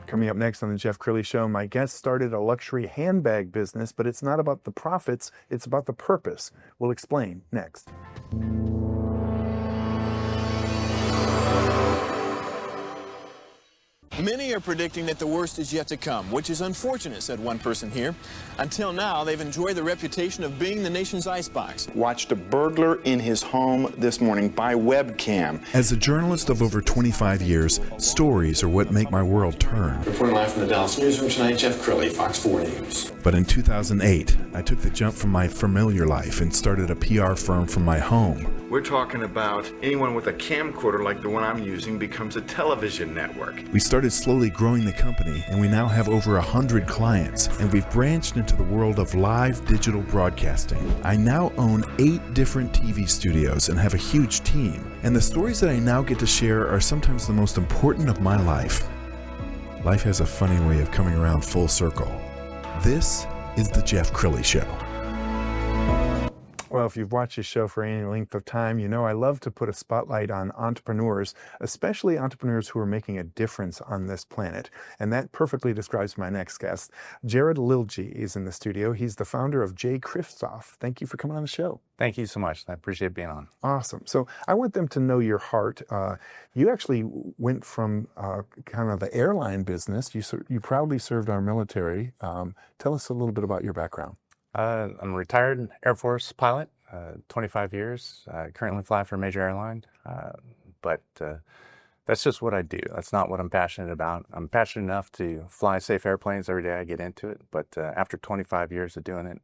Coming up next on the Jeff Crilley Show, my guest started a luxury handbag business, but it's not about the profits, it's about the purpose. We'll explain next. Many are predicting that the worst is yet to come, which is unfortunate, said one person here. Until now, they've enjoyed the reputation of being the nation's icebox. Watched a burglar in his home this morning by webcam. As a journalist of over 25 years, stories are what make my world turn. Reporting live from the Dallas newsroom tonight, Jeff Crilley, Fox 4 News. But in 2008, I took the jump from my familiar life and started a PR firm from my home. We're talking about anyone with a camcorder like the one I'm using becomes a television network. We started slowly growing the company, and we now have over 100 clients, and we've branched into the world of live digital broadcasting. I now own 8 different TV studios and have a huge team, and the stories that I now get to share are sometimes the most important of my life. Life has a funny way of coming around full circle. This is the Jeff Crilley Show. Well, if you've watched this show for any length of time, you know I love to put a spotlight on entrepreneurs, especially entrepreneurs who are making a difference on this planet. And that perfectly describes my next guest. Lilje is in the studio. He's the founder of J.Christoph. Thank you for coming on the show. Thank you so much. I appreciate being on. Awesome. So I want them to know your heart. You actually went from kind of the airline business. You proudly served our military. Tell us a little bit about your background. I'm a retired Air Force pilot, 25 years. I currently fly for a major airline, but that's just what I do. That's not what I'm passionate about. I'm passionate enough to fly safe airplanes every day I get into it, but after 25 years of doing it,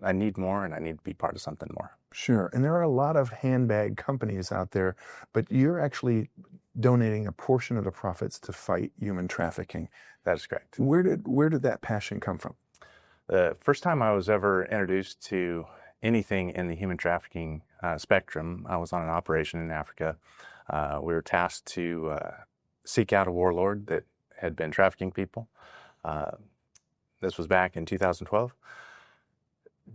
I need more, and I need to be part of something more. Sure. And there are a lot of handbag companies out there, but you're actually donating a portion of the profits to fight human trafficking. That is correct. Where did that passion come from? The first time I was ever introduced to anything in the human trafficking spectrum, I was on an operation in Africa. We were tasked to seek out a warlord that had been trafficking people. This was back in 2012.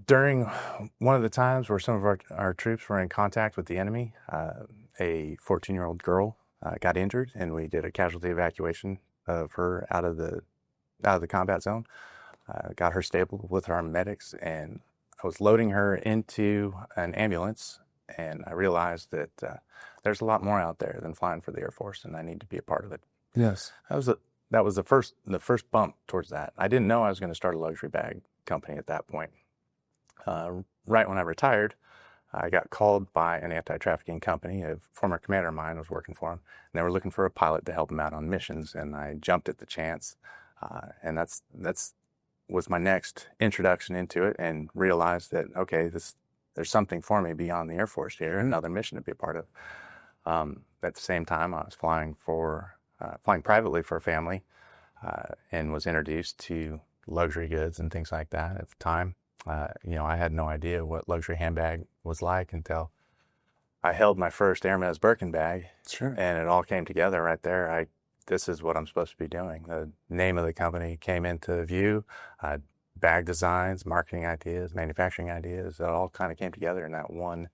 During one of the times where some of our troops were in contact with the enemy, a 14-year-old girl got injured, and we did a casualty evacuation of her out of the combat zone. Got her stable with our medics, and I was loading her into an ambulance, and I realized that there's a lot more out there than flying for the Air Force, and I need to be a part of it. Yes. That was the first bump towards that. I didn't know I was going to start a luxury bag company at that point. Right when I retired, I got called by an anti-trafficking company. A former commander of mine was working for them, and they were looking for a pilot to help them out on missions, and I jumped at the chance, and that's was my next introduction into it, and realized that, okay, there's something for me beyond the Air Force here, another mission to be a part of. At the same time, I was flying privately for a family, and was introduced to luxury goods and things like that at the time. I had no idea what luxury handbag was like until I held my first Hermes Birkin bag. Sure. And it all came together right there. This is what I'm supposed to be doing. The name of the company came into view. Bag designs, marketing ideas, manufacturing ideas, it all kind of came together in that one,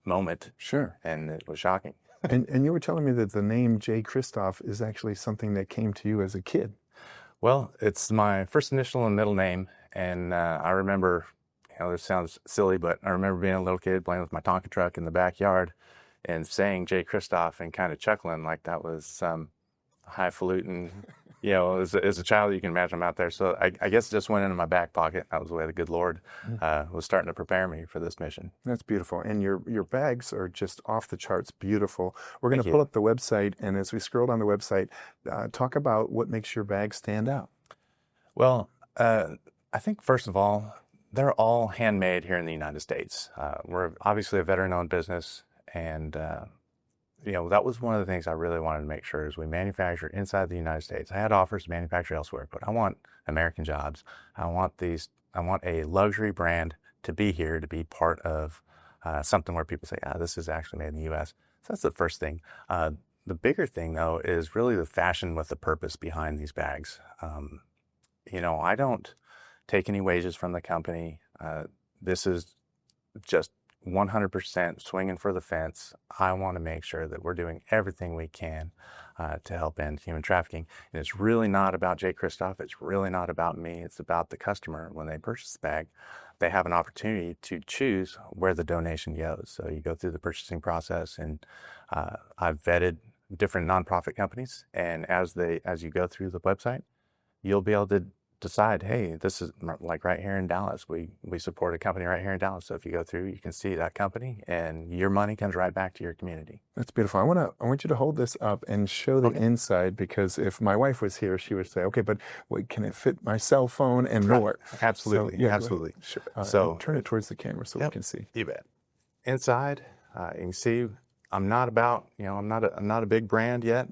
moment. Sure. And it was shocking. And you were telling me that the name J.Christoph is actually something that came to you as a kid. Well, it's my first initial and middle name. And I remember, this sounds silly, but I remember being a little kid playing with my Tonka truck in the backyard and saying J.Christoph and kind of chuckling like that was some highfalutin, as a child, you can imagine I'm out there. So I guess it just went into my back pocket. That was the way the good Lord was starting to prepare me for this mission. That's beautiful. And your bags are just off the charts beautiful. We're going to pull up the website, and as we scroll down the website, talk about what makes your bags stand out. Well, I think, first of all, they're all handmade here in the United States. We're obviously a veteran-owned business, and that was one of the things I really wanted to make sure is we manufacture inside the United States. I had offers to manufacture elsewhere, but I want American jobs. I want a luxury brand to be here, to be part of something where people say, this is actually made in the U.S. So that's the first thing. The bigger thing, though, is really the fashion with the purpose behind these bags. I don't take any wages from the company. This is just 100% swinging for the fence. I want to make sure that we're doing everything we can to help end human trafficking. And it's really not about J.Christoph. It's really not about me. It's about the customer. When they purchase the bag, they have an opportunity to choose where the donation goes. So you go through the purchasing process, and I've vetted different nonprofit companies. And as you go through the website, you'll be able to decide, hey, this is like right here in Dallas. We support a company right here in Dallas. So if you go through, you can see that company, and your money comes right back to your community. That's beautiful. I want you to hold this up and show the inside, because if my wife was here, she would say, okay, but wait, can it fit my cell phone and more? Absolutely. So, yeah, absolutely. So turn it towards the camera so we can see. You bet. Inside, you can see I'm not a big brand yet.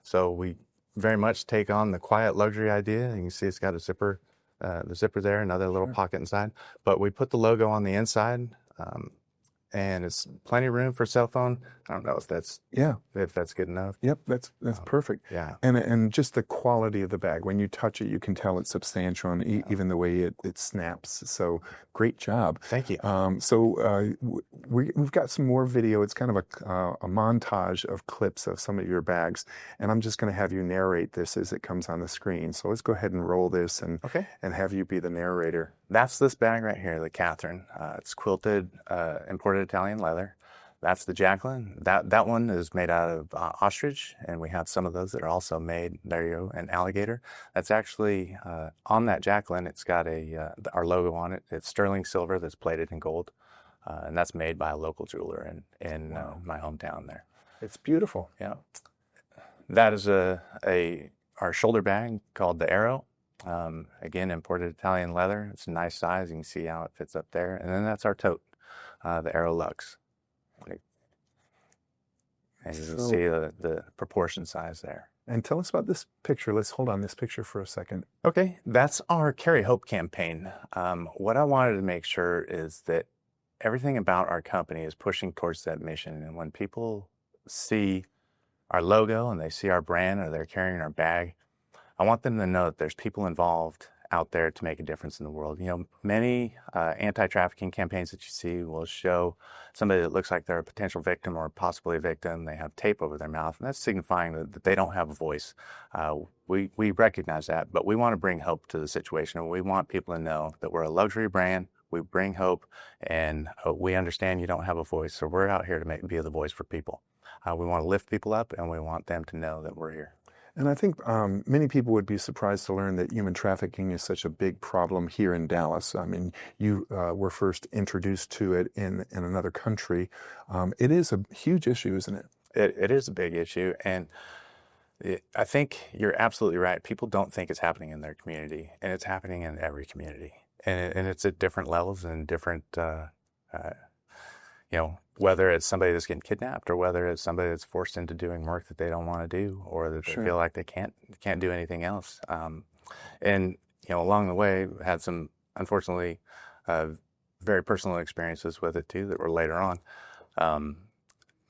So we very much take on the quiet luxury idea. You can see it's got a zipper, the zipper there, another little pocket inside. But we put the logo on the inside, and it's plenty of room for a cell phone. I don't know if that's good enough. Yep, that's perfect. Yeah. And just the quality of the bag. When you touch it, you can tell it's substantial, and even the way it snaps. So great job. Thank you. We've got some more video. It's kind of a montage of clips of some of your bags, and I'm just going to have you narrate this as it comes on the screen. So let's go ahead and roll this and have you be the narrator. That's this bag right here, the Catherine. It's quilted, imported Italian leather. That's the Jacqueline. That one is made out of ostrich, and we have some of those that are also made, there you go, an alligator. That's actually, on that Jacqueline, it's got our logo on it. It's sterling silver that's plated in gold, and that's made by a local jeweler in my hometown there. It's beautiful. Yeah. That is our shoulder bag called the Arrow. Again, imported Italian leather. It's a nice size. You can see how it fits up there. And then that's our tote, the Arrow Lux. And you can see the proportion size there. And tell us about this picture. Let's hold on this picture for a second. Okay, that's our Carry Hope campaign. What I wanted to make sure is that everything about our company is pushing towards that mission. And when people see our logo and they see our brand, or they're carrying our bag, I want them to know that there's people involved out there to make a difference in the world. You know, many anti-trafficking campaigns that you see will show somebody that looks like they're a potential victim or possibly a victim. They have tape over their mouth, and that's signifying that they don't have a voice. We recognize that, but we want to bring hope to the situation. We want people to know that we're a luxury brand. We bring hope, and we understand you don't have a voice, so we're out here to be the voice for people. We want to lift people up, and we want them to know that we're here. And I think many people would be surprised to learn that human trafficking is such a big problem here in Dallas. I mean, you were first introduced to it in another country. It is a huge issue, isn't it? It is a big issue, and I think you're absolutely right. People don't think it's happening in their community, and it's happening in every community. And it's at different levels and different, whether it's somebody that's getting kidnapped, or whether it's somebody that's forced into doing work that they don't want to do, or that they feel like they can't do anything else. And along the way, had some, unfortunately, very personal experiences with it too that were later on.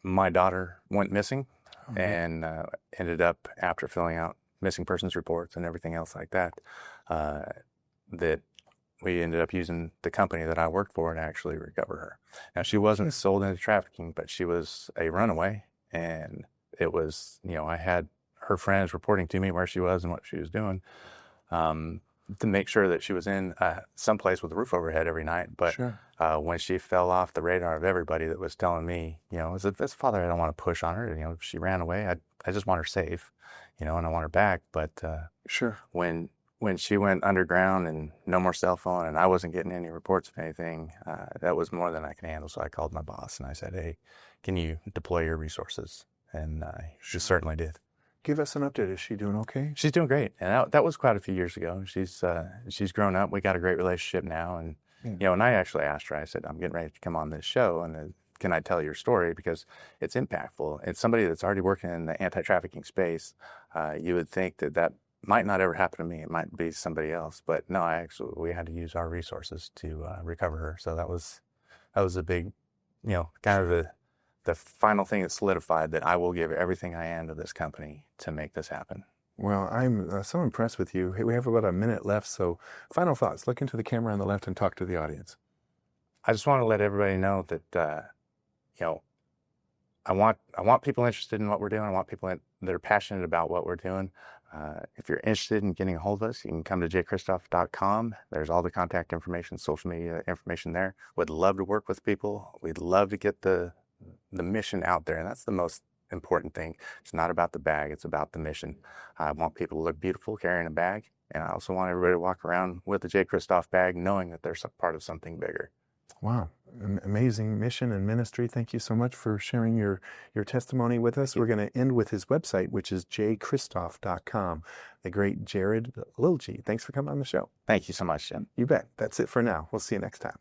My daughter went missing, and ended up, after filling out missing persons reports and everything else like that, that we ended up using the company that I worked for to actually recover her. Now, she wasn't sold into trafficking, but she was a runaway, and it was, I had her friends reporting to me where she was and what she was doing, to make sure that she was in someplace with a roof overhead every night. But when she fell off the radar of everybody that was telling me, as a father, I don't want to push on her. If she ran away, I just want her safe, and I want her back. But when she went underground and no more cell phone, and I wasn't getting any reports of anything, that was more than I could handle. So I called my boss and I said, hey, can you deploy your resources? And she certainly did. Give us an update. Is she doing okay? She's doing great. And that was quite a few years ago. She's grown up. We got a great relationship now. And, and I actually asked her, I said, I'm getting ready to come on this show, and can I tell your story? Because it's impactful. It's somebody that's already working in the anti-trafficking space. You would think that might not ever happen to me. It might be somebody else. But no, we had to use our resources to recover her. So that was a big, kind of the final thing that solidified that I will give everything I am to this company to make this happen. Well, I'm so impressed with you. We have about a minute left, so final thoughts. Look into the camera on the left and talk to the audience. I just want to let everybody know that, I want people interested in what we're doing. I want people that are passionate about what we're doing. If you're interested in getting a hold of us, you can come to J.Christoph.com. There's all the contact information, social media information there. Would love to work with people. We'd love to get the mission out there, and that's the most important thing. It's not about the bag, it's about the mission. I want people to look beautiful carrying a bag, and I also want everybody to walk around with a J.Christoph bag knowing that they're part of something bigger. Wow, an amazing mission and ministry. Thank you so much for sharing your testimony with us. We're going to end with his website, which is jchristoph.com. The great Jared Lilje. Thanks for coming on the show. Thank you so much, Jim. You bet. That's it for now. We'll see you next time.